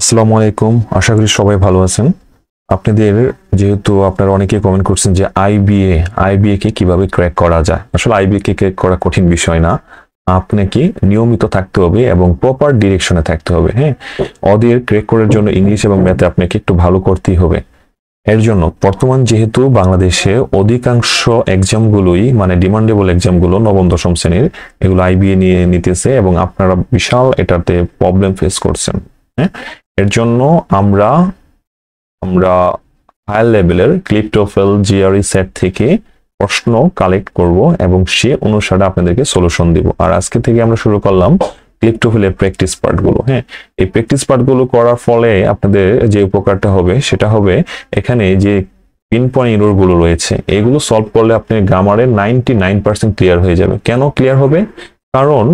আসসালামু আলাইকুম, আশা করি সবাই ভালো আছেন। আপনাদের যেহেতু আপনারা অনেকেই কমেন্ট করছেন যে আইবিএ কে কিভাবে ক্র্যাক করা যায়। আসলে আইবিএ কে ক্র্যাক করা কঠিন বিষয় না, আপনাকে নিয়মিত থাকতে হবে এবং প্রপার ডিরেকশনে থাকতে হবে। হ্যাঁ, ওদের ক্র্যাক করার জন্য ইংলিশ এবং ম্যাথে আপনাকে একটু ভালো করতেই হবে। এর জন্য বর্তমান যেহেতু বাংলাদেশে অধিকাংশ এক্সামগুলোই মানে ডিমান্ডেবল এক্সামগুলো নবম দশম শ্রেণীর এগুলো আইবিএ নিয়ে নিতেছে এবং আপনারা বিশাল এটাতে প্রবলেম ফেস করছেন। হ্যাঁ, এর জন্য আমরা হায়ার লেভেলের ক্লিপটোফেল জিআরই সেট থেকে প্রশ্ন কালেক্ট করব এবং সে অনুসারে আপনাদেরকে সলিউশন দিব। আর আজকে থেকে আমরা শুরু করলাম ক্লিপটোফেলের প্র্যাকটিস পার্টগুলো। হ্যাঁ, এই প্র্যাকটিস পার্টগুলো করার ফলে আপনাদের যে উপকারটা হবে সেটা হবে এখানে যে পিন পয়েন্ট এরর গুলো রয়েছে এগুলো সলভ করলে আপনি গ্রামারের 99% ক্লিয়ার হয়ে যাবে। কেন ক্লিয়ার হবে? কারণ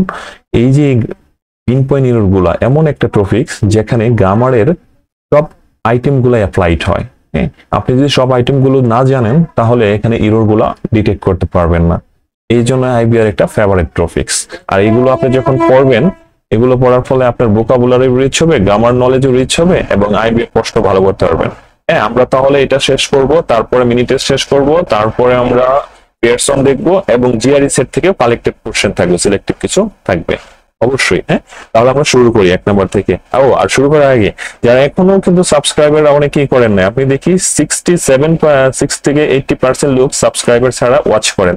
এই যে পিন পয়েন্ট এরর গুলা এমন একটা টপিকস যেখানে গ্রামারের সব আইটেম গুলো অ্যাপ্লাইড হয়। হ্যাঁ, আপনি যদি সব আইটেম গুলো না জানেন তাহলে এখানে এরর গুলা ডিটেক্ট করতে পারবেন না। এই জন্য আইবিআর একটা ফেভারিট টপিকস। আর এগুলো আপনি যখন পড়বেন, এগুলো পড়ার ফলে আপনার ভোকাবুলারি রিচ হবে, গ্রামার নলেজও রিচ হবে এবং আইবিআর প্রশ্ন ভালো করতে পারবেন। হ্যাঁ, আমরা তাহলে এটা শেষ করব, তারপরে মিনি টেস্ট শেষ করব, তারপরে আমরা পিয়ারসন দেখবো এবং জিআরই সেট থেকে কালেক্টেড কোশ্চেন থাকবে, সিলেক্টিভ কিছু থাকবে অবশ্যই। হ্যাঁ, তাহলে আমরা শুরু করি 1 নম্বর থেকে। আর শুরু করার আগে যারা এখনো কিন্তু সাবস্ক্রাইবার অনেকেই করেন না, আপনি দেখি 6 থেকে 80% লোক সাবস্ক্রাইবার ছাড়া ওয়াচ করেন।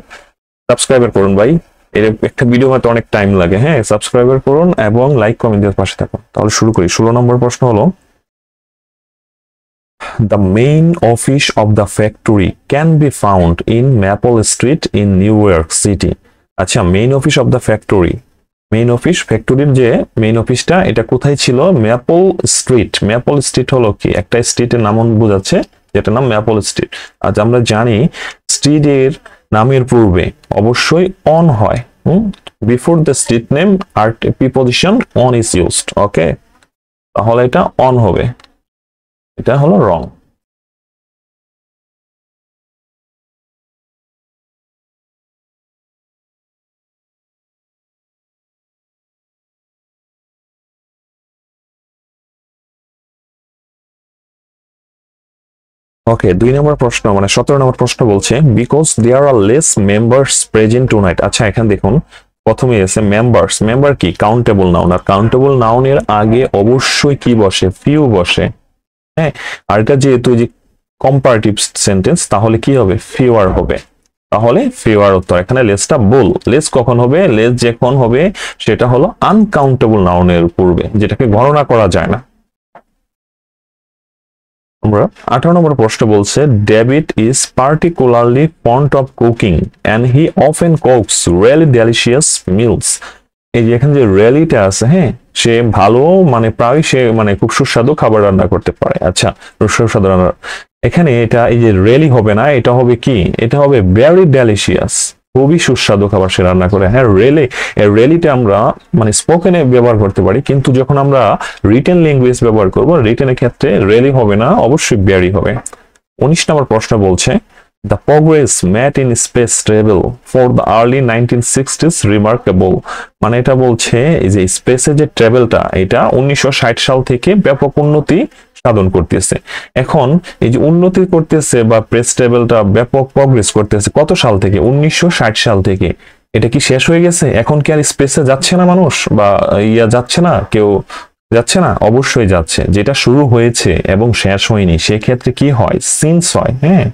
সাবস্ক্রাইবার করুন ভাই, এর একটা ভিডিও হয়তো অনেক টাইম লাগে। হ্যাঁ, সাবস্ক্রাইবার করুন এবং লাইক কমেন্ট দিয়ে পাশে থাকুন। তাহলে শুরু করি। 16 নম্বর প্রশ্ন হলো, The main office of the factory can be found in Maple Street in New York City. আচ্ছা, main office of the factory, main office ফ্যাক্টরির যে মেইন অফিসটা এটা কোথায় ছিল? Maple street. ম্যাপল স্ট্রিট হলো কি একটা স্ট্রিটের নাম বোঝাচ্ছে যেটা নাম ম্যাপল স্ট্রিট। আজ আমরা জানি স্ট্রিটের নামের পূর্বে অবশ্যই অন হয়। বিফোর দ্য স্ট্রিট নেম আর preposition on is used. Okay, তাহলে এটা অন হবে, এটা হলো রং। ওকে, 2 নম্বর প্রশ্ন মানে 17 নম্বর প্রশ্ন বলছে because there are less members present tonight. আচ্ছা, এখানে দেখুন প্রথমে আছে মেম্বার্স। মেম্বার কি? Countable noun. আর কাউন্টেবল নাউনের আগে অবশ্যই কি বসে? ফিউ বসে। হ্যাঁ, আর এটা যেহেতু যে কম্পারেটিভ সেন্টেন্স তাহলে কি হবে? ফিউয়ার হবে। তাহলে ফিউয়ার উত্তর। এখানে লেসটা বল। লেস কখন হবে? লেস যখন হবে সেটা হলো আনকাউন্টেবল নাউনের পূর্বে, যেটাকে গণনা করা যায় না। আমরা 18 নম্বর প্রশ্ন বলছে David is particularly fond of cooking and he often cooks really delicious meals. এই যে এখানে যে রিয়েলিটা আছে, হ্যাঁ, সে ভালো মানে প্রায় সে মানে খুব সুস্বাদু খাবার রান্না করতে পারে। আচ্ছা, সুস্বাদু রান্না এখানে এটা এই যে রিয়েলি হবে না, এটা হবে কি? এটা হবে ভেরি ডেলিশিয়াস, খুবই সুস্বাদু খাবার সে রান্না করে। হ্যাঁ, রিয়েলিটা আমরা মানে স্পোকেনে ব্যবহার করতে পারি, কিন্তু যখন আমরা রিটেন ল্যাঙ্গুয়েজ ব্যবহার করব রিটেনের ক্ষেত্রে রিয়েলি হবে না, অবশ্যই ভেরি হবে। 19 নম্বর প্রশ্ন বলছে The progress made in space travel for the early 1960s remarkable. মানে এটা বলছে এই যে স্পেসে যে ট্রাভেলটা এটা 1960 সাল থেকে ব্যাপক উন্নতি সাধন করতেছে। এখন এই যে উন্নতি করতেছে বা স্পেস ট্রাভেলটা ব্যাপক প্রগ্রেস করতেছে কত সাল থেকে? 1960 সাল থেকে। এটা কি শেষ হয়ে গেছে? এখন কি আর স্পেসে যাচ্ছে না মানুষ বা যাচ্ছে না কেউ? যাচ্ছে না, অবশ্যই যাচ্ছে। যেটা শুরু হয়েছে এবং শেষ হয়নি সেক্ষেত্রে কি হয়? সিন্স হয়। হ্যাঁ,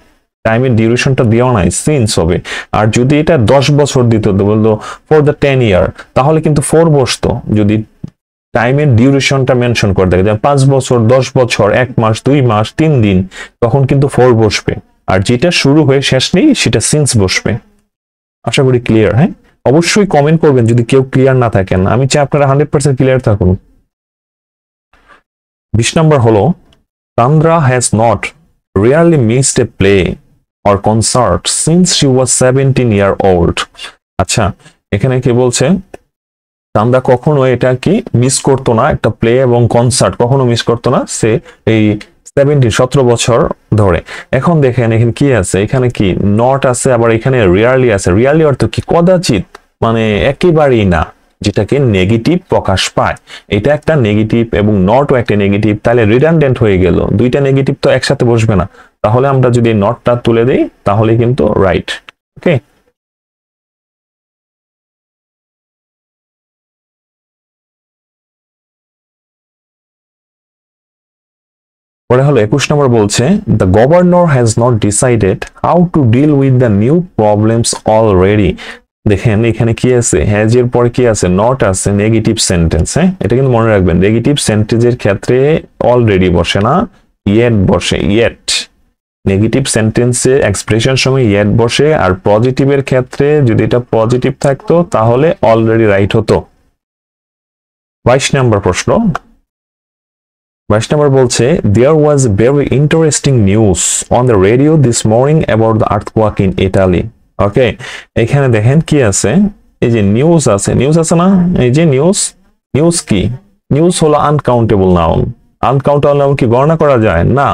টাইমের ডিউরেশনটা দেওয়া নাই, সিন্স হবে। আর যদি এটা 10 বছর দিত বলতো ফর দ্য 10 ইয়ার, তাহলে কিন্তু 4 বসতো। যদি টাইমের ডিউরেশনটা মেনশন করে দেখে 5 বছর, 10 বছর, 1 মাস, 2 মাস, 3 দিন, তখন কিন্তু 4 বসবে। আর যেটা শুরু হয়ে শেষ নেই সেটা সিন্স বসবে। আশা করি ক্লিয়ার। হ্যাঁ, অবশ্যই কমেন্ট করবেন যদি কেউ ক্লিয়ার না থাকেন। আমি চাই আপনারা 100% ক্লিয়ার থাকুন। 20 নম্বর হলো Tandra has not rarely missed a play or concert since she was 17 year old. আচ্ছা, এখানে কি বলছে? তান্দ্রা কখনো এটা কি মিস করতো না, একটা প্লে এবং কনসার্ট কখনো মিস করতো না সে এই 17 বছর ধরে। এখন দেখেন এখানে কি আছে? এখানে কি নট আছে, আবার এখানে রিয়ারলি আছে। রিয়ারলি অর্থ কি? কদাচিৎ, মানে একেবারেই না। যেটাকে নেগেটিভ প্রকাশ পায়। এটা একটা নেগেটিভ এবং নটও একটা নেগেটিভ, তাহলে রিডান্ডেন্ট হয়ে গেল, দুইটা নেগেটিভ তো একসাথে বসবে না। তাহলে আমরা যদি নটটা তুলে দেই তাহলে কিন্তু রাইট। ওকে, পরে হলো 21 নম্বর বলছে the governor has not decided how to deal with the new problems already. দেখেন এখানে কি আছে, হ্যাজ এর পর কি আছে, নট আছে, নেগেটিভ সেন্টেন্স। হ্যাঁ, এটা কিন্তু মনে রাখবেন, নেগেটিভ সেন্টেন্সের ক্ষেত্রে অলরেডি বসে না, ইয়েট বসে। ইয়েট নেগেটিভ সেন্টেন্সে এক্সপ্রেশন সময় ইয়েট বসে, আর পজিটিভের ক্ষেত্রে যদি এটা পজিটিভ থাকতো তাহলে অলরেডি রাইট হতো। 22 নম্বর প্রশ্ন, 22 নম্বর বলছে there was very interesting news on the radio this morning about the earthquake in Italy. Okay, এখানে দেখেন কি আছে, এই যে নিউজ আছে, নিউজ আছে না, এই যে নিউজ। নিউজ কি, নিউজ হলো আনকাউন্টেবল নাউন। আনকাউন্টেবল নাউন কি গণনা করা যায় না?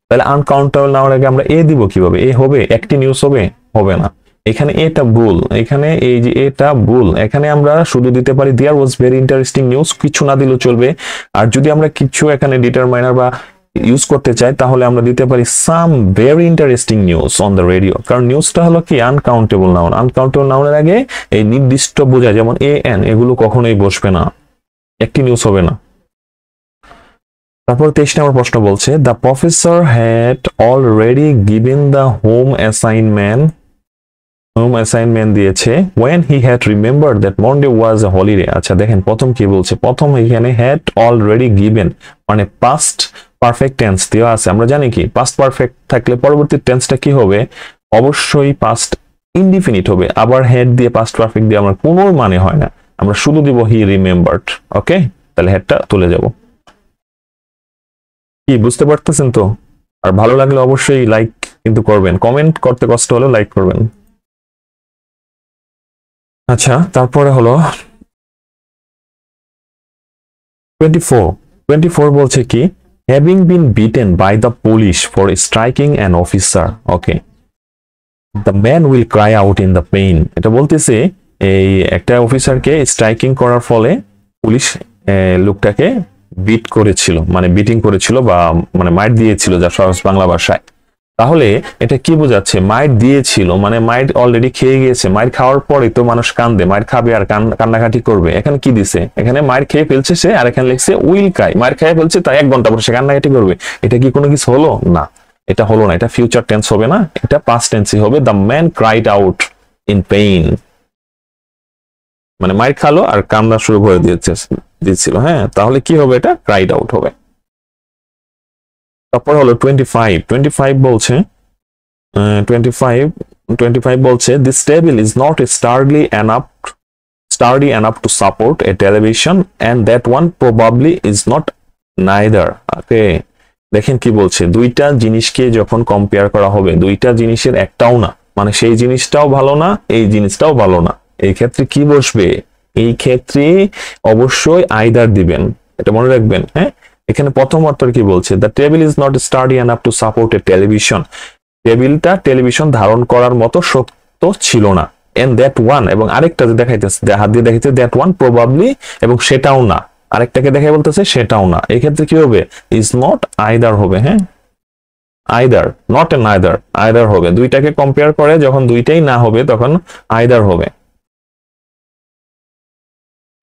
তাহলে আনকাউন্টেবল নাউন আগে আমরা এ দিব কিভাবে? এ হবে, একটি নিউজ হবে? হবে না। এখানে এটা ভুল, এখানে এই যে এটা ভুল, এখানে আমরা শুধু দিতে পারি দেয়ার ওয়াজ ভেরি ইন্টারেস্টিং নিউজ, কিছু না দিলেও চলবে। আর যদি আমরা কিছু এখানে ডিটারমাইনার বা ইউজ করতে চাই তাহলে আমরা দিতে পারি some very interesting news on the radio, কারণ নিউজটা হলো কি আনকাউন্টেবল নাউন। আনকাউন্টেবল নাউনের আগে এই নির্দিষ্ট বোঝায়, যেমন এ এন, এগুলো কখনোই বসবে না, একটি নিউজ হবে না। তারপর 23 নম্বর প্রশ্ন বলছে the professor had already given the home assignment দিয়েছে when he had remembered that Monday was a holiday। আচ্ছা দেখেন প্রথম কি বলছে, প্রথম এখানে had already given মানে পাস্ট পারফেক্ট টেন্স দেওয়া আছে। আমরা জানি কি পাস্ট পারফেক্ট থাকলে পরবর্তী টেন্সটা কি হবে, অবশ্যই পাস্ট ইনডিফিনিট হবে। আবার হেড দিয়ে পাস্ট পারফেক্ট দিয়ে আমার কোনো মানে হয় না, আমরা শুধু দিব হি রিমেম্বার্ড। ওকে, তাহলে হেডটা তুলে যাব। কি বুঝতে পারতেছেন তো? আর ভালো লাগলে অবশ্যই লাইক কিন্তু করবেন, কমেন্ট করতে কষ্ট হলেও লাইক করবেন। আচ্ছা, তারপরে হলো 24 বলছে কি having been beaten by the police for striking an officer, okay, the man will cry out in the pain। এটা বলতেছে এই একটা অফিসারকে স্ট্রাইকিং করার ফলে পুলিশ লোকটাকে বিট করেছিল, মানে বিটিং করেছিল বা মানে মাইট দিয়েছিল, যা সহজ বাংলা ভাষায়। তাহলে এটা কি বোঝাচ্ছে, মাইট দিয়েছিল মানে মাইট অলরেডি খেয়ে গিয়েছে। মাইট খাওয়ার পরে তো মানুষ কান্দে, মাইট খাবে আর কান্নাকাটি করবে। এখানে কি দিছে, এখানে মাইট খেয়ে ফেলছে সে, আর এখানে লিখছে উইল ক্রাই, মাইট খেয়ে ফেলছে তাই 1 ঘন্টা পর সে কান্নাকাটি করবে। এটা কি কোনো কিছু হলো না? এটা হলো না, এটা ফিউচার টেন্স হবে না, এটা পাস্ট টেন্সই হবে। The man cried out in pain, মানে মাইট খালো আর কান্না শুরু করে দিয়েছিল। হ্যাঁ, তাহলে কি হবে, এটা ক্রাইড আউট হবে। তারপর হলো 25 বলছে 25 বলছে this table is not sturdy enough to support a television and that one probably is not neither। ওকে, দেখেন কি বলছে, দুইটা জিনিসকে যখন কম্পেয়ার করা হবে, দুইটা জিনিসের একটাও না, মানে সেই জিনিসটাও ভালো না এই জিনিসটাও ভালো না, এই ক্ষেত্রে কি বসবে, এই ক্ষেত্রে অবশ্যই আইদার দিবেন, এটা মনে রাখবেন। হ্যাঁ, এখানে প্রথম অর্থ কি বলছে, the table is not study enough to support A television, টেবিলটা টেলিভিশন ধারণ করার মতো শক্ত ছিল না। এন্ড দ্যাট ওয়ান, এবং আরেকটা যে দেখাইতেছে হাত দিয়ে দেখাইতে, দ্যাট ওয়ান প্রবাবলি, এবং সেটাও না, আরেকটাকে দেখাই বলতেছে সেটাও না। এই ক্ষেত্রে কি হবে, ইজ নট আইদার হবে। হ্যাঁ, either, not a neither, either হবে। দুইটাকে কম্পেয়ার করে যখন দুইটাই না হবে তখন আইদার হবে।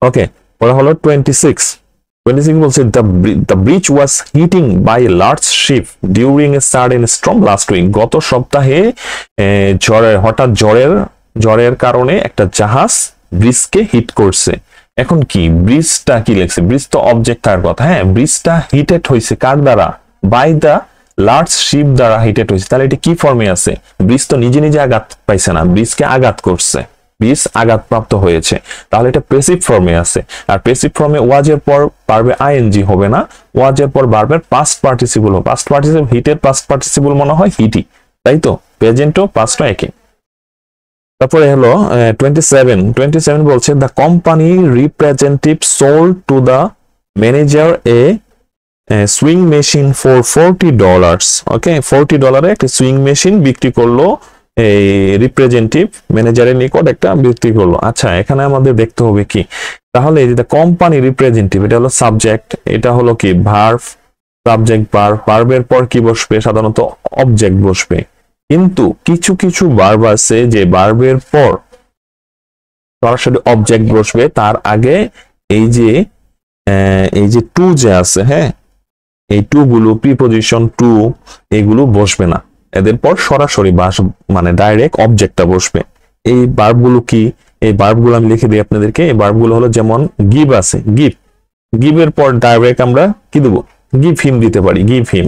ওকে, পরে হলো 26 বলছে the bridge was hitting by a large ship during a sudden storm last week। গত সপ্তাহে হঠাৎ ঝড়ের কারণে একটা জাহাজ ব্রিজকে হিট করছে। এখন কি ব্রিজটা কি লিখছে, ব্রিজ তো অবজেক্ট থাকার কথা। হ্যাঁ, ব্রিজটা হিটেড হয়েছে কার দ্বারা, বাই দ্য লার্জ শিপ দ্বারা হিটেড হয়েছে। তাহলে এটা কি ফর্মে আছে, ব্রিজ তো নিজে নিজে আঘাত পাইছে না, ব্রিজকে আঘাত করছে, ব্রিজ আঘাতপ্রাপ্ত হয়েছে। তাহলে এটা প্যাসিভ ফর্মে আছে। আর প্যাসিভ ফর্মে ওয়াজের পর ভার্বে আইএনজি হবে না, ওয়াজের পর ভার্বের পাস্ট পার্টিসিপল হবে। পাস্ট পার্টিসিপল হিটের পাস্ট পার্টিসিপল মনে হয় হিটি, তাই তো, প্রেজেন্টও পাস্টও একই। তারপরে হলো 27 বলছে the company representative sold to the manager A sewing machine for $40। ওকে, $40 একটা সুইং মেশিন বিক্রি করলো এই রিপ্রেজেন্টেটিভ ম্যানেজারের নিকট একটা বিক্রি করলো। আচ্ছা, এখানে আমাদের দেখতে হবে কি, তাহলে এই যে কোম্পানি রিপ্রেজেন্টেটিভ, এটা হলো সাবজেক্ট, এটা হলো কি ভার্ব, সাবজেক্ট ভার্ব, ভার্বের পর কি বসবে, সাধারণত অবজেক্ট বসবে। কিন্তু কিছু কিছু ভার্ব আছে যে ভার্বের পর সরাসরি অবজেক্ট বসবে, তার আগে এই যে টু যে আছে, হ্যাঁ, এই টু গুলো প্রিপোজিশন টু এগুলো বসবে না, এদের পর সরাসরি মানে ডাইরেক্ট অবজেক্টটা বসবে। এই ভার্বগুলো কি, এই ভার্বগুলো আমি লিখে দিই আপনাদেরকে। এই ভার্বগুলো হলো যেমন গিভ আছে, গিভের পর ডাইরেক্ট আমরা কি দেবো, গিভ হিম দিতে পারি, গিভ হিম।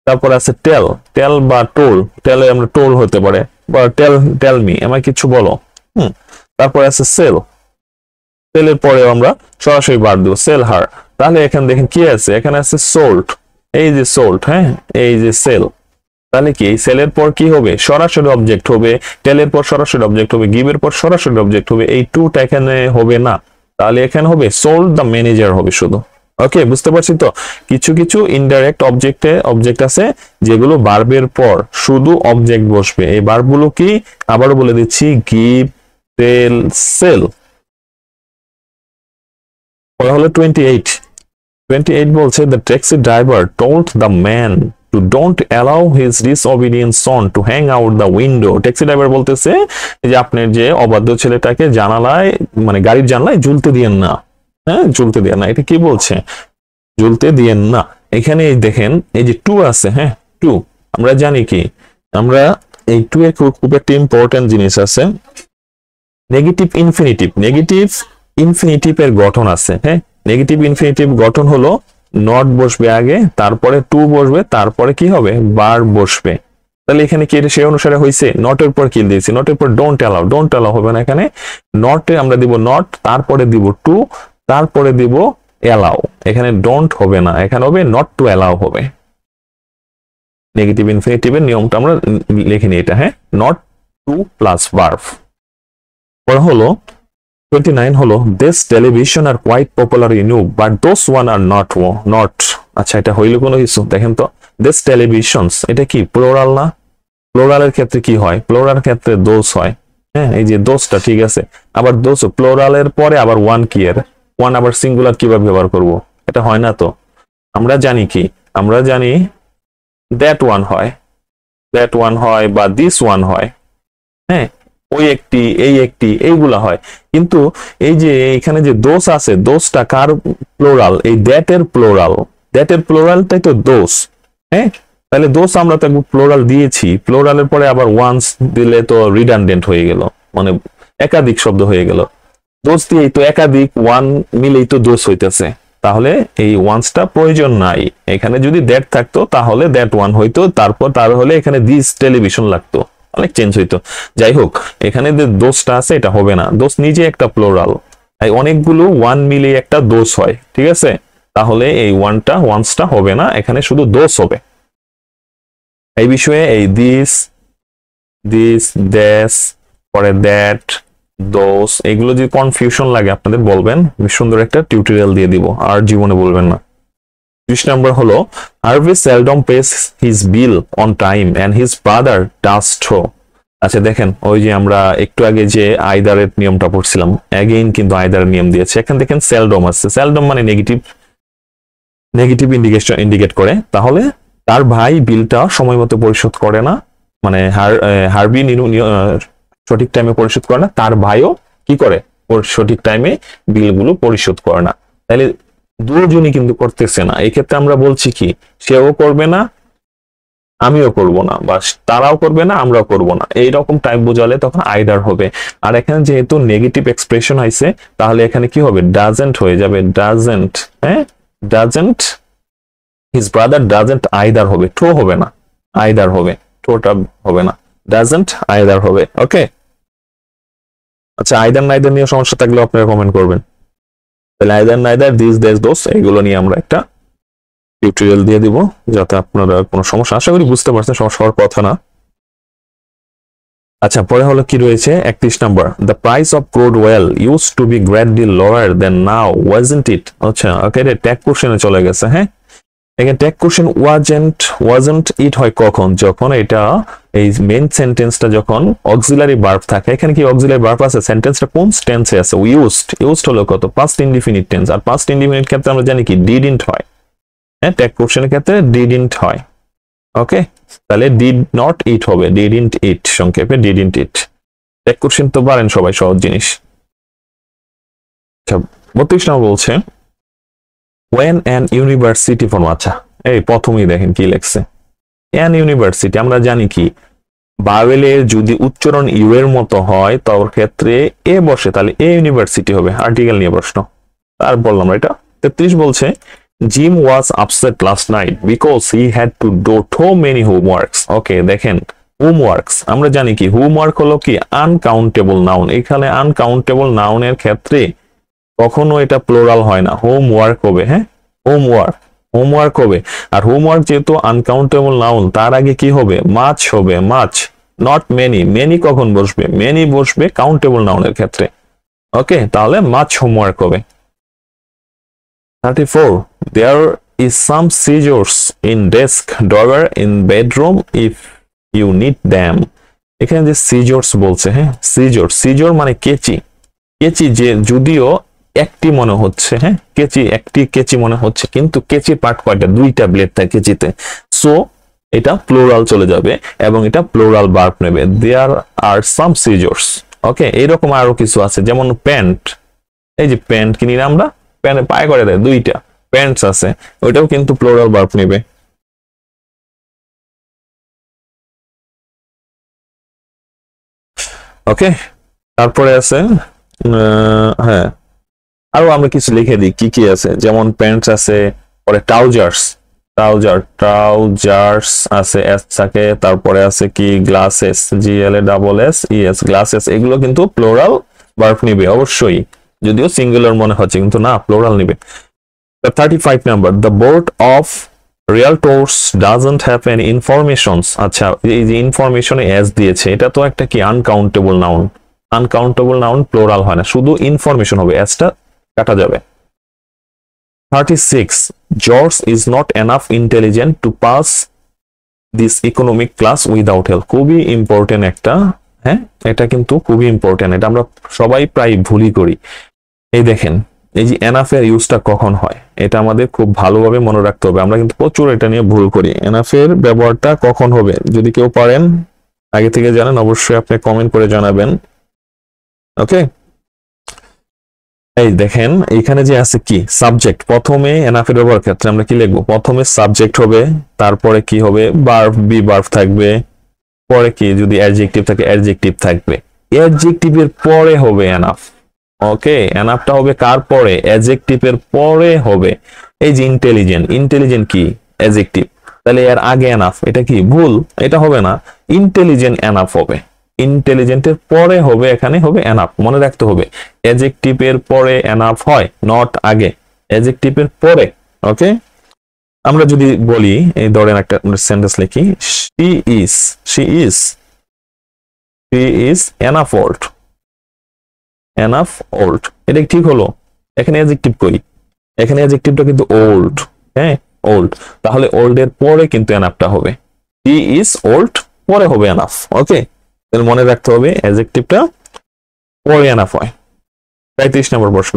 তারপর আছে টেল বা টোল, টেলে আমরা টোল হতে পারে, বা টেল মি, আমায় কিছু বলো। তারপর আছে সেলের পরেও আমরা সরাসরি ভার্ব দেবো, সেল হার। তাহলে এখানে দেখেন কি আছে, এখানে আছে সোল্ড, এই যে সোল্ড, হ্যাঁ, এই যে সেল। তাহলে কি এই সেলের পর কি হবে, সরাসরি অবজেক্ট হবে, টেলের পর সরাসরি অবজেক্ট হবে, গিভের পর সরাসরি অবজেক্ট হবে, এই টুটা এখানে হবে না। তাহলে এখানে হবে সোল্ড দ্য ম্যানেজার হবে শুধু। ওকে, বুঝতে পারছি তো? কিছু কিছু ইনডাইরেক্ট অবজেক্ট আছে যেগুলো ভার্বের পর শুধু অবজেক্ট বসবে। এই ভার্বগুলো কি, আবারও বলে দিচ্ছি, গিভ, টেল, সেল। হলো 28 বলছে, the taxi driver told the man to don't allow his disobedient son to hang out the window. Taxi driver বলতেছে যে আপনার যে অবাধ্য ছেলেটাকে জানালায়, মানে গাড়ির জানালায় ঝুলতে দিয়েন না, হ্যাঁ, ঝুলতে দিয়েন না। এটা কি বলছে, ঝুলতে দিয়েন না। এখানে দেখেন এই যে টু আছে, হ্যাঁ, টু, আমরা জানি কি, আমরা এই টু এর খুব একটা ইম্পর্টেন্ট জিনিস আছে, নেগেটিভ ইনফিনিটিভ এর গঠন আছে, হ্যাঁ। নেগেটিভ ইনফিনিটিভ গঠন হলো নট বসবে আগে, তারপরে টু বসবে, তারপরে কি হবে, ভার্ব বসবে। তাহলে এখানে কি এটা সেই অনুসারে হয়েছে, নটের পর কি দিয়েছি, নটের পর ডোন্ট অ্যালাউ হবে না। এখানে নটে আমরা দিব নট, তারপরে দিব টু, তারপরে দিব অ্যালাউ। এখানে ডোন্ট হবে না, এখানে হবে নট টু অ্যালাউ হবে। নেগেটিভ ইনফিনিটিভের নিয়মটা আমরা লিখে নিই এটা, হ্যাঁ, নট টু প্লাস ভার্ব। পরে হলো 29 হলো, this television are quite popular in you but those one are not। আচ্ছা, এটা হইলো কোনো কিছু, দেখেন তো, this televisions, এটা কি প্লোরাল না? প্লোরালের ক্ষেত্রে কি হয়, প্লোরাল ক্ষেত্রে দোষ হয়, হ্যাঁ, এই যে দোষটা ঠিক আছে। আবার দোষ প্লোরালের পরে আবার ওয়ান কি এর, ওয়ান আবার সিঙ্গুলার কিভাবে ব্যবহার করব, এটা হয় না তো। আমরা জানি কি, আমরা জানি that one হয় বা this one হয়, হ্যাঁ, ওই একটি, এই একটি, এইগুলা হয়। কিন্তু এই যে এখানে যে দোষ আছে, দোষটা কার প্লোরাল, এই দ্যাটের প্লোরালটাই তো দোষ, হ্যাঁ। তাহলে দোষ আমরা তো প্লোরাল দিয়েছি, প্লোরালের পরে আবার ওয়ান্স দিলে তো রিডান্ডেন্ট হয়ে গেল, মানে একাধিক শব্দ হয়ে গেল। দোষ দিয়েই তো একাধিক ওয়ান মিলেই তো দোষ হইতেছে, তাহলে এই ওয়ান্সটা প্রয়োজন নাই। এখানে যদি দ্যাট থাকতো তাহলে দ্যাট ওয়ান হইতো, তাহলে এখানে দিস টেলিভিশন লাগতো, অনেক চেঞ্জ হইতো। যাই হোক, এখানে যে দোষটা আছে এটা হবে না, দোষ নিজে একটা প্লোরাল, তাই অনেকগুলো ওয়ান মিলে একটা দোষ হয়, ঠিক আছে। তাহলে এই ওয়ান্সটা হবে না, এখানে শুধু দোষ হবে। এই বিষয়ে এই দিস, দ্যাস, পরে দ্যাট, দোষ, এগুলো যদি কনফিউশন লাগে আপনাদের বলবেন, সুন্দর একটা টিউটোরিয়াল দিয়ে দিব, আর জীবনে বলবেন না। 30 নম্বর হলো, Harvey seldom pays his bill on time and his brother does so। আচ্ছা দেখেন, ওই যে আমরা একটু আগে যে আইদারের নিয়মটা পড়ছিলাম, অ্যাগেইন কিন্তু আইদারের নিয়ম দিয়েছে। এখানে দেখেন সেলডম আছে, সেলডম মানে নেগেটিভ ইন্ডিকেট করে। তাহলে তার ভাই বিলটা সময় মতো পরিশোধ করে না, মানে হার্বি সঠিক টাইমে পরিশোধ করে না, তার ভাইও কি করে, সঠিক টাইমে বিলগুলো পরিশোধ করে না। তাহলে দুজনই কিন্তু করতেছে না। এই ক্ষেত্রে আমরা বলছি কি, সেও করবে না, আমিও করব না, বা তারাও করবে না, আমরাও করব না, এইরকম টাইপ বোঝালে তখন আইদার হবে। আর এখানে যেহেতু নেগেটিভ এক্সপ্রেশন হয়েছে, তাহলে এখানে কি হবে, ডাজেন্ট হয়ে যাবে, ডাজেন্ট, হ্যাঁ, doesn't, his brother doesn't either হবে, টো হবে না, আইদার হবে, টোটা হবে না, ডাজেন্ট আইদার হবে। ওকে, আচ্ছা, আইদার নাইদার নিয়ে সমস্যা থাকলে আপনারা কমেন্ট করবেন। তাহলে আইদার নাইদার, দিস দ্যাট দোস, এগুলো নিয়ে আমরা একটা টিউটোরিয়াল দিয়ে দিব, যাতে আপনারা কোনো সমস্যা, আশা করি বুঝতে পারছেন, সমস্যা হওয়ার কথা না। আচ্ছা, পরে হলো কি রয়েছে 31 number, the price of crude oil use to be great deal lower then now wasn't it. আচ্ছা, ওকে, এটা ট্যাগ কোশ্চেনে চলে গেছে, হ্যাঁ। এখানে ট্যাগ কোশ্চেন ওয়াজন্ট ইট হয় কখন, যখন এটা এই মেইন সেন্টেন্সটা যখন অক্সিলারি ভার্ব থাকে। এখানে কি অক্সিলারি ভার্ব আছে? সেন্টেন্সটা কোন টেন্সে আছে? ইউজড হলো কত? Past indefinite tense. আর পাস্ট ইনডিফিনিট ক্ষেত্রে আমরা জানি কি ডিডন্ট হয়। হ্যাঁ, ট্যাগ কোশ্চেনের ক্ষেত্রে ডিডন্ট হয়। ওকে, তাহলে ডিড নট ইট হবে, ডিডন্ট ইট, সংক্ষেপে ডিডন্ট ইট। ট্যাগ কোশ্চেন তো পারেন সবাই, সহজ জিনিস। আচ্ছা, 32 নম্বর বলছে when an university form। আচ্ছা, এই প্রথমেই দেখেন কি লেখছে, an university। আমরা জানি কি বাওয়েলের যদি উচ্চারণ ইউ এর মতো হয় তোর ক্ষেত্রে এ বসে, তাহলে এ ইউনিভার্সিটি হবে। আর্টিকেল নিয়ে প্রশ্ন, আর বললাম এটা। 33 বলছে gym was upset last night because he had to do so many homeworks। ওকে, দেখেন হোমওয়ার্কস আমরা জানি কি হোমওয়ার্ক হলো কি আনকাউন্টেবল নাউন। এখানে আনকাউন্টেবল নাউনের ক্ষেত্রে কখনো এটা প্লোরাল হয় না, হোমওয়ার্ক হবে। হ্যাঁ, হোমওয়ার্ক হবে। আর হোমওয়ার্ক যেহেতু আনকাউন্টেবল নাউন, তার আগে কি হবে? মাচ হবে, মাচ, নট মেনি। মেনি কখন বসবে? মেনি বসবে কাউন্টেবল নাউনের ক্ষেত্রে। ওকে, তাহলে মাচ হোমওয়ার্ক হবে। 34 there is some scissors in desk drawer in bedroom if you need them। এখানে যে সিজর্স বলছে, হ্যাঁ সিজর মানে কেচি। যে যদিও একটি মনে হচ্ছে, হ্যাঁ একটি কেচি মনে হচ্ছে, কিন্তু কেচি পার্ট কয়টা? দুইটা ব্লেড থাকে কেচিতে। সো এটা প্লোরাল চলে যাবে এবং এটা প্লোরাল ভার্ব নেবে, দেয়ার আর সাম সিজর্স। ওকে, এইরকম আরো কিছু আছে, যেমন প্যান্ট। এই যে প্যান্ট কিনি না আমরা, প্যান্ট পায়ে করে দেয়, দুইটা প্যান্টস আছে, ওইটাও কিন্তু প্লোরাল ভার্ব নেবে। ওকে, তারপরে আছে হ্যাঁ আরো আমরা কিছু লিখে দিই কি কি আছে, যেমন প্যান্টস আছে, পরে ট্রাউজার্স আছে, এস থাকে, তারপরে আছে কি গ্লাসেস, GLASSES, গ্লাসেস। এগুলো কিন্তু প্লোরাল ভার্ব নিবে অবশ্যই, যদিও সিঙ্গুলার মনে হচ্ছে কিন্তু না, প্লোরাল নিবে। 35 number the board of realtors doesn't have any informations. আচ্ছা, এই যে ইনফরমেশনে এস দিয়েছে, এটা তো একটা কি uncountable noun. Uncountable noun plural হয় না, শুধু ইনফরমেশন হবে, এসটা কাটা যাবে। 36 George is not enough intelligent to pass this economic class without help. খুবই ইম্পর্টেন্ট একটা, হ্যাঁ এটা কিন্তু খুবই ইম্পর্টেন্ট, এটা আমরা সবাই প্রায় ভুলই করি। এই দেখেন, এই যে এনাফের ইউজটা কখন হয়, এটা আমাদের খুব ভালোভাবে মনে রাখতে হবে। আমরা কিন্তু প্রচুর এটা নিয়ে ভুল করি। এনাফের ব্যবহারটা কখন হবে, যদি কেউ পারেন আগে থেকে জানেন অবশ্যই আপনি কমেন্ট করে জানাবেন। ওকে, এই দেখেন এখানে যে আছে কি সাবজেক্ট, প্রথমে এনাফের ব্যবহার ক্ষেত্রে আমরা কি লিখবো? প্রথমে সাবজেক্ট হবে, তারপরে কি হবে? ভার্ব, বি ভার্ব থাকবে, পরে কি যদি অ্যাডজেক্টিভ থাকে অ্যাডজেক্টিভ থাকবে, অ্যাডজেক্টিভের পরে হবে এনাফ। ওকে, এনাফটা হবে কার পরে? অ্যাডজেক্টিভের পরে হবে। এই যে ইন্টেলিজেন্ট কি অ্যাডজেক্টিভ, তাহলে এর আগে এনাফ, এটা কি ভুল? এটা হবে না, ইন্টেলিজেন্ট এনাফ হবে। ইন্টেলিজেন্টের পরে হবে, এখানে হবে এনাফ, মনে রাখতে হবে। অ্যাডজেক্টিভের পরে এনাফ হয়, নট আগে, অ্যাডজেক্টিভের পরে। ওকে, আমরা যদি বলি এই ধরেন একটা সেন্টেন্স লিখি, she is enough old। এটা ঠিক হলো? এখানে অ্যাডজেক্টিভ কই? এখানে অ্যাডজেক্টিভটা কিন্তু ওল্ড। হ্যাঁ, ওল্ড, তাহলে ওল্ড এর পরে কিন্তু এনাফটা হবে। she is old পরে হবে এনাফ। ওকে, তাহলে মনে রাখতে হবে অ্যাডজেক্টিভটা পরে এনাফ হয়। 35 নম্বর প্রশ্ন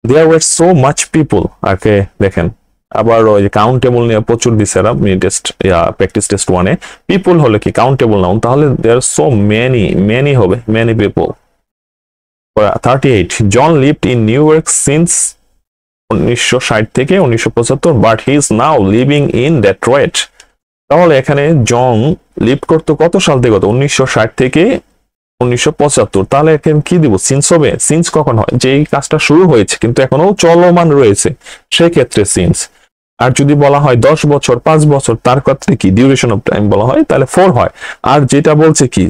there were so much people। ওকে, দেখেন আবার ওই যে কাউন্টেবল নিয়ে প্রচুর দিছে এরা টেস্ট প্র্যাকটিস টেস্ট 1 এ। পিপল হলে কি কাউন্টেবল নাউন, তাহলে there are so many হবে many people। 38 John lived in New York since 1960 থেকে 1975 but he is now living in Detroit. তাহলে এখানে জন লিভ করতো কত সাল থেকে? 1960 থেকে 1975। তাহলে এখানে কি দিব? সিন্স হবে। সিন্স কখন হয়? যেই কাজটা শুরু হয়েছে কিন্তু এখনো চলমান রয়েছে, সেই ক্ষেত্রে সিন্স। আর যদি বলা হয় 10 বছর 5 বছর, তার ক্ষেত্রে কি ডিউরেশন অফ টাইম বলা হয়, তাহলে 4 হয়। আর যেটা বলছে কি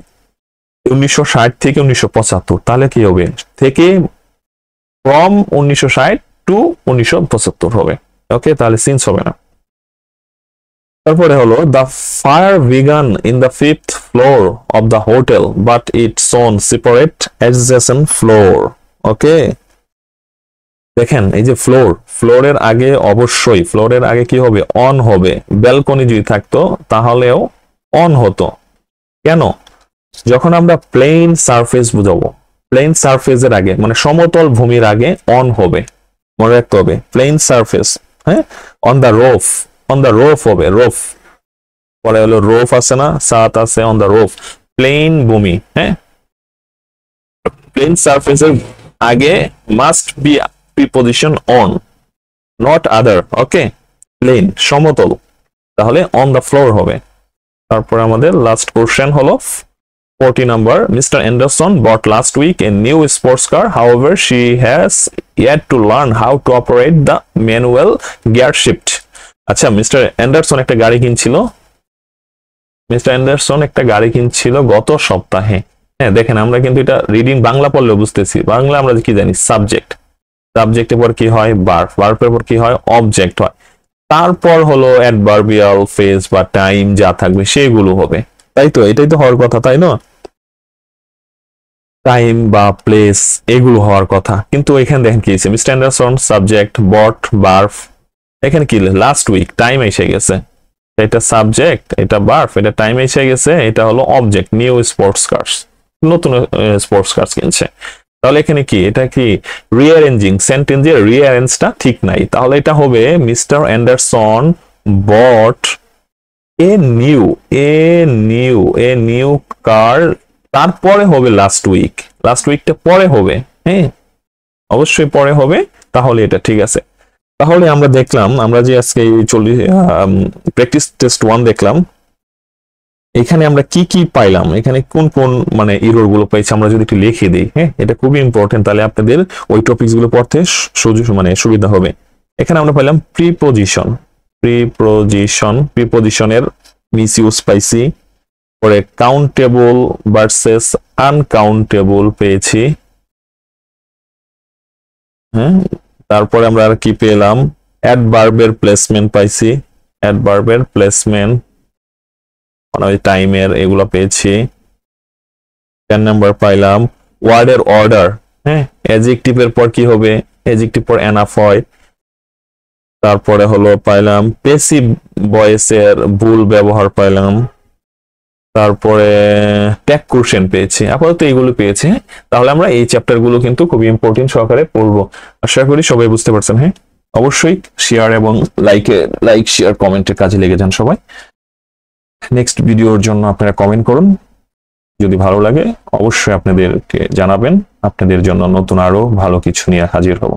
1960 থেকে 1975, তাহলে কি হবে? থেকে ফ্রম 1960 টু 1975 হবে। ওকে, তাহলে সিন্স হবে না। তারপরে হলো the fire began in the 5th floor of the hotel but it's on separate adjacent floor. Okay, দেখেন এই যে ফ্লোরের আগে অবশ্যই ফ্লোরের আগে কি হবে, অন হবে। ব্যালকনি যদি থাকতো তাহলেও অন হতো। কেন? যখন আমরা প্লেন সারফেস বুঝাবো, প্লেন সারফেসের আগে মানে সমতল ভূমির আগে অন হবে, মনে রাখতে হবে। প্লেন সারফেস, হ্যাঁ, অন দ্য রোফ হবে, রোফ। পরে হলো রোফ আছে না, সাত আছে, অন দ্য রোফ। প্লেন ভূমি, হ্যাঁ, প্লেন সারফেসের আগে must be preposition on, not other. Okay, plane সমতল, তাহলে অন দ্য ফ্লোর হবে। তারপর আমাদের লাস্ট কোশ্চেন হলো 40 number. Mister Anderson bought last week a new sports car. However, she has yet to learn how to operate the manual gear shift. আচ্ছা, mister Anderson একটা গাড়ি কিনছিল গত সপ্তাহে। হ্যাঁ, দেখেন আমরা কিন্তু এটা রিডিং বাংলা পড়লে বুঝতেছি। বাংলা আমরা কি জানি, সাবজেক্টের পর কি হয়, ভার্বের পর কি হয়, অবজেক্ট হয়। তারপর হলো অ্যাডভার্বিয়াল ফ্রেজ বা টাইম যা থাকবে সেগুলো হবে, তাই তো? এটাই তো হওয়ার কথা, তাই না? টাইম বা প্লেস এগুলো হওয়ার কথা, কিন্তু এখানে দেখেন কি হয়েছে, মিস্টার অ্যান্ডারসন সাবজেক্ট, বট, ভার্ব। এখানে কি লাস্ট উইক, টাইম এসে গেছে। এটা সাবজেক্ট, এটা ভার্ব, এটা টাইম এসে গেছে, এটা হলো অবজেক্ট, নিউ স্পোর্টস কার্স, নতুন স্পোর্টস কার্স কিনছে। তাহলে এখানে কি, এটা কি রিঅ্যারেঞ্জিং, সেন্টেন্সের রিঅ্যারেঞ্জটা ঠিক নাই। তাহলে এটা হবে mister Anderson bought a new car. তারপরে হবে লাস্ট উইকটা পরে হবে, হ্যাঁ, অবশ্যই পরে হবে। তাহলে এটা ঠিক আছে। তাহলে আমরা দেখলাম, আমরা যে আজকে 40 প্র্যাকটিস টেস্ট 1 দেখলাম, এখানে আমরা কি কি পাইলাম, এখানে কোন কোন মানে এরর গুলো পাইছি আমরা যদি একটু লিখে দিই, হ্যাঁ, এটা খুবই ইম্পর্টেন্ট। তাহলে আপনাদের ওই টপিকস গুলো পড়তে সুবিধা হবে। এখানে আমরা পাইলাম প্রিপোজিশনের মিসইউজ পাইছি। পরে কাউন্টেবল ভার্সেস আনকাউন্টেবল পেয়েছি, হ্যাঁ। তারপরে আমরা আর কি পেলাম, অ্যাডভার্বের প্লেসমেন্ট পাইছি, অ্যাডভার্বের প্লেসমেন্ট মানে ওই টাইমের, এগুলো পেয়েছি। 10 নাম্বার পাইলাম ওয়ার্ডের অর্ডার, হ্যাঁ, অ্যাডজেক্টিভের পর কি হবে, অ্যাডজেক্টিভ পর এনাফ হয়। তারপরে হলো পাইলাম প্যাসিভ ভয়েসের ভুল ব্যবহার পাইলাম। তারপরে ট্যাগ কোশ্চেন পেয়েছি, আপাতত এইগুলো পেয়েছি। তাহলে আমরা এই চ্যাপ্টার গুলো কিন্তু খুবই ইম্পর্টেন্ট সহকারে পড়বো। আশা করি সবাই বুঝতে পারছেন। হ্যাঁ, অবশ্যই শেয়ার এবং লাইক শেয়ার কমেন্টের কাজে লেগে যান সবাই। নেক্সট ভিডিওর জন্য আপনারা কমেন্ট করুন, যদি ভালো লাগে অবশ্যই আপনাদেরকে জানাবেন। আপনাদের জন্য নতুন আরো ভালো কিছু নিয়ে হাজির হব।